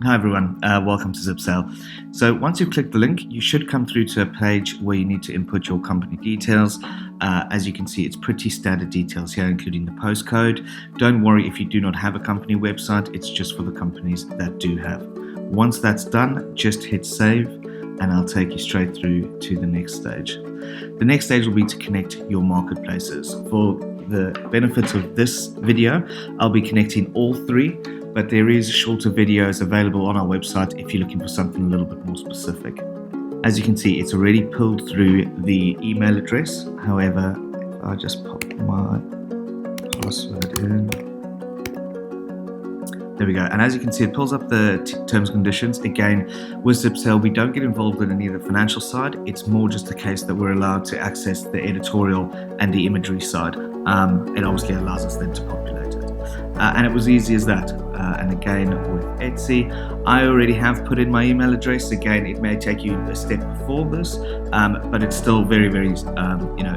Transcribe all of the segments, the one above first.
Hi everyone, welcome to Zipsale. So once you've clicked the link, you should come through to a page where you need to input your company details. As you can see, it's pretty standard details here, including the postcode. Don't worry if you do not have a company website, it's just for the companies that do have. Once that's done, just hit save and I'll take you straight through to the next stage. The next stage will be to connect your marketplaces. For the benefits of this video, I'll be connecting all three, but there is shorter videos available on our website if you're looking for something a little bit more specific. As you can see, it's already pulled through the email address. However, if I just pop my password in, there we go. And as you can see, it pulls up the terms and conditions. Again, with Zipsale, we don't get involved in any of the financial side. It's more just a case that we're allowed to access the editorial and the imagery side. It obviously allows us then to populate it. And it was easy as that. And again, with Etsy, I already have put in my email address. Again, it may take you a step before this, but it's still very, very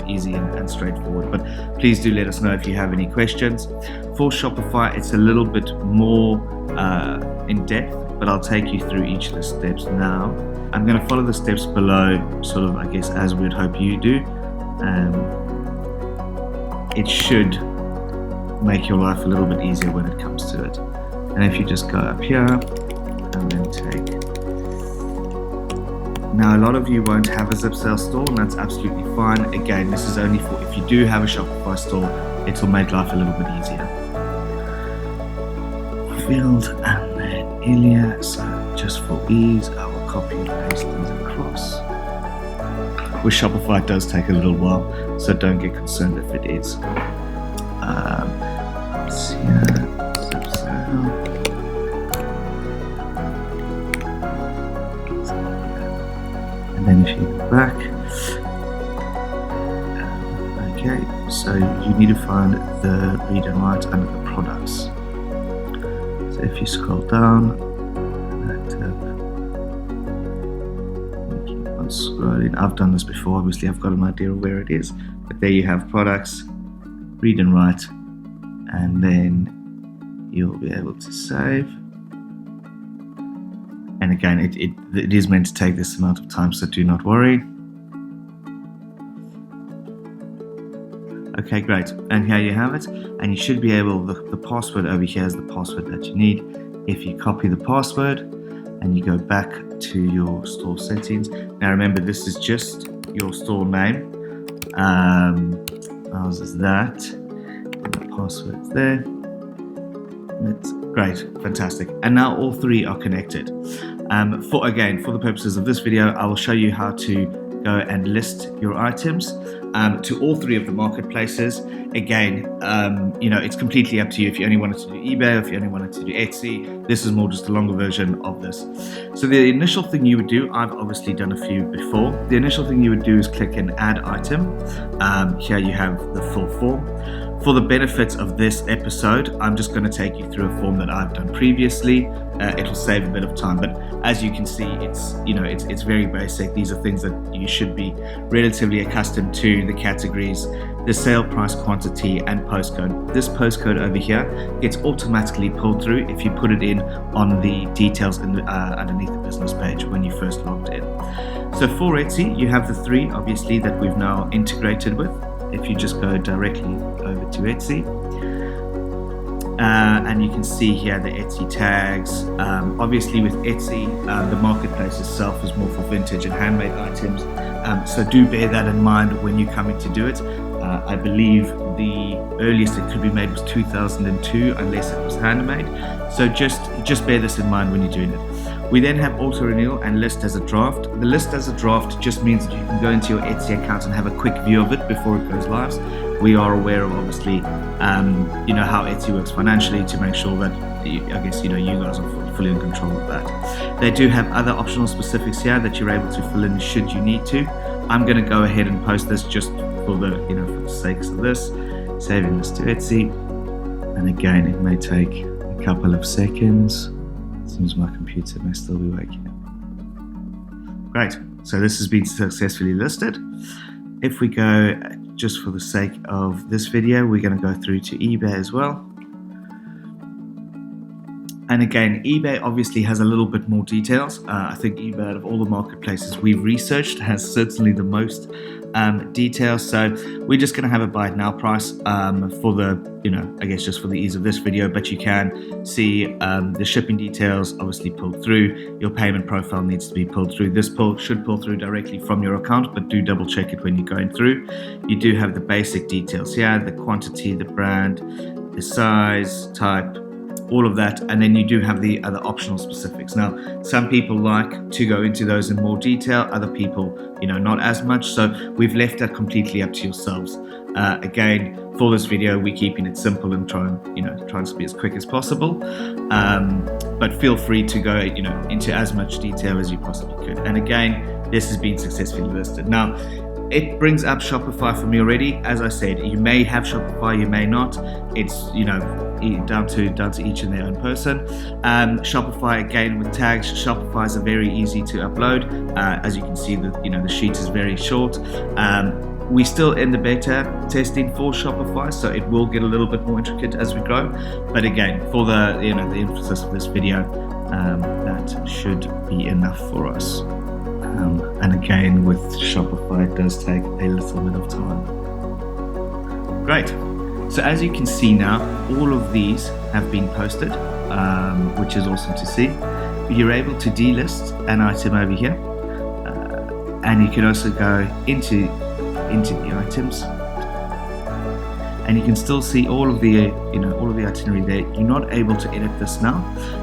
easy and straightforward. But please do let us know if you have any questions. For Shopify, it's a little bit more in depth, but I'll take you through each of the steps now. I'm going to follow the steps below, sort of, I guess, as we would hope you do. It should make your life a little bit easier when it comes to it. And if you just go up here and then take. Now, a lot of you won't have a Zipsale store, and that's absolutely fine. Again, this is only for if you do have a Shopify store, it will make life a little bit easier. Field and then Ilya. So just for ease, I will copy and paste these across. With Shopify, it does take a little while, so don't get concerned if it is. Let's see here. And then if you go back, okay, so you need to find the read and write under the products. So if you scroll down, keep on scrolling. I've done this before, obviously I've got an idea of where it is, but there you have products, read and write, and then you'll be able to save. And again, it is meant to take this amount of time, so do not worry. Okay, great. And here you have it. And you should be able, the password over here is the password that you need. If you copy the password and you go back to your store settings. Now remember, this is just your store name. Ours is that. And the password's there. That's great, fantastic. And now all three are connected. For the purposes of this video, I will show you how to go and list your items to all three of the marketplaces. Again, it's completely up to you if you only wanted to do eBay or if you only wanted to do Etsy. This is more just a longer version of this. So the initial thing you would do, I've obviously done a few before. The initial thing you would do is click an add item. Here you have the full form. For the benefits of this episode, I'm just going to take you through a form that I've done previously. It'll save a bit of time, but as you can see, it's very basic. These are things that you should be relatively accustomed to: the categories, the sale price, quantity, and postcode. This postcode over here gets automatically pulled through if you put it in on the details underneath the business page when you first logged in. So for Etsy, you have the three, obviously, that we've now integrated with. If you just go directly over to Etsy, and you can see here the Etsy tags. Obviously with Etsy, the marketplace itself is more for vintage and handmade items, so do bear that in mind when you come in to do it. I believe the earliest it could be made was 2002, unless it was handmade, so just bear this in mind when you're doing it. We then have auto renewal and list as a draft. The list as a draft just means that you can go into your Etsy account and have a quick view of it before it goes live. We are aware of, obviously, how Etsy works financially, to make sure that you guys are fully in control of that. They do have other optional specifics here that you're able to fill in should you need to. I'm going to go ahead and post this just for the sakes of this, saving this to Etsy. And again, it may take a couple of seconds. Seems my computer may still be waking up. Great, so this has been successfully listed. If we go, just for the sake of this video, we're going to go through to eBay as well. And again, eBay obviously has a little bit more details. I think eBay, out of all the marketplaces we've researched, has certainly the most details. So we're just going to have a buy it now price for the, I guess just for the ease of this video, but you can see the shipping details obviously pulled through. Your payment profile needs to be pulled through. This should pull through directly from your account, but do double check it when you're going through. You do have the basic details here, the quantity, the brand, the size, type, all of that, and then you do have the other optional specifics. Now, some people like to go into those in more detail, other people, not as much, so we've left that completely up to yourselves. Again, for this video, we're keeping it simple and trying to be as quick as possible, but feel free to go, into as much detail as you possibly could. And again, this has been successfully listed. Now, it brings up Shopify for me already. As I said, you may have Shopify, you may not. It's down to each and their own person. Shopify, again, with tags, Shopify's are very easy to upload. As you can see, the sheet is very short. We're still in the beta testing for Shopify, so it will get a little bit more intricate as we grow. But again, for the the emphasis of this video, that should be enough for us. And again, with Shopify, it does take a little bit of time. Great. So as you can see now, all of these have been posted, which is awesome to see. You're able to delist an item over here, and you can also go into the items, and you can still see all of the itinerary there. You're not able to edit this now,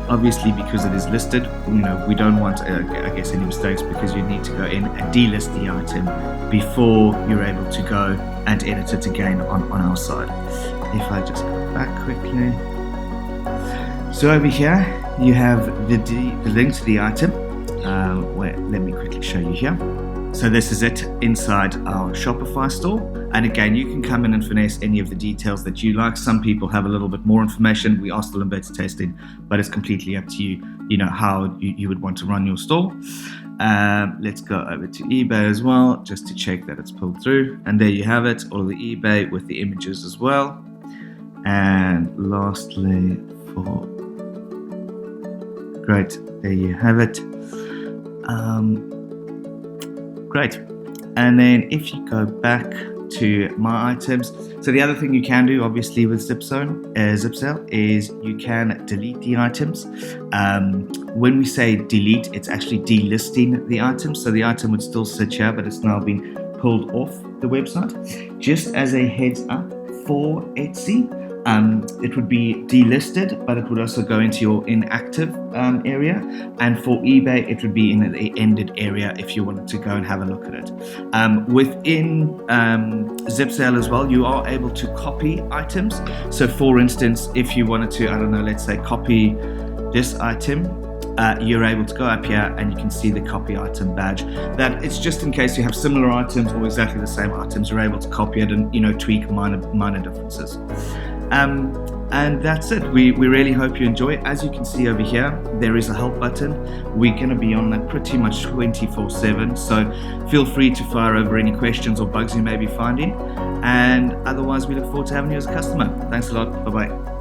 obviously, because it is listed. We don't want I guess any mistakes, because you need to go in and delist the item before you're able to go and edit it again on our side. If I just go back quickly, so over here you have the link to the item. Let me quickly show you here. So this is it inside our Shopify store. And again, you can come in and finesse any of the details that you like. Some people have a little bit more information. We are still in beta testing, but it's completely up to you, how you would want to run your store. Let's go over to eBay as well, just to check that it's pulled through. And there you have it, all of the eBay with the images as well. And lastly, great, there you have it. Great. And then if you go back to my items, so the other thing you can do obviously with Zipsale is you can delete the items. When we say delete, it's actually delisting the item, so the item would still sit here, but it's now been pulled off the website. Just as a heads up for Etsy, it would be delisted, but it would also go into your inactive area. And for eBay, it would be in the ended area if you wanted to go and have a look at it. Within Zipsale as well, you are able to copy items. So for instance, if you wanted to, let's say copy this item, you're able to go up here and you can see the copy item badge. That it's just in case you have similar items or exactly the same items, you're able to copy it and tweak minor differences. And that's it. We really hope you enjoy. As you can see over here, there is a help button. We're going to be on that pretty much 24/7, so feel free to fire over any questions or bugs you may be finding, and otherwise we look forward to having you as a customer. Thanks a lot. Bye bye.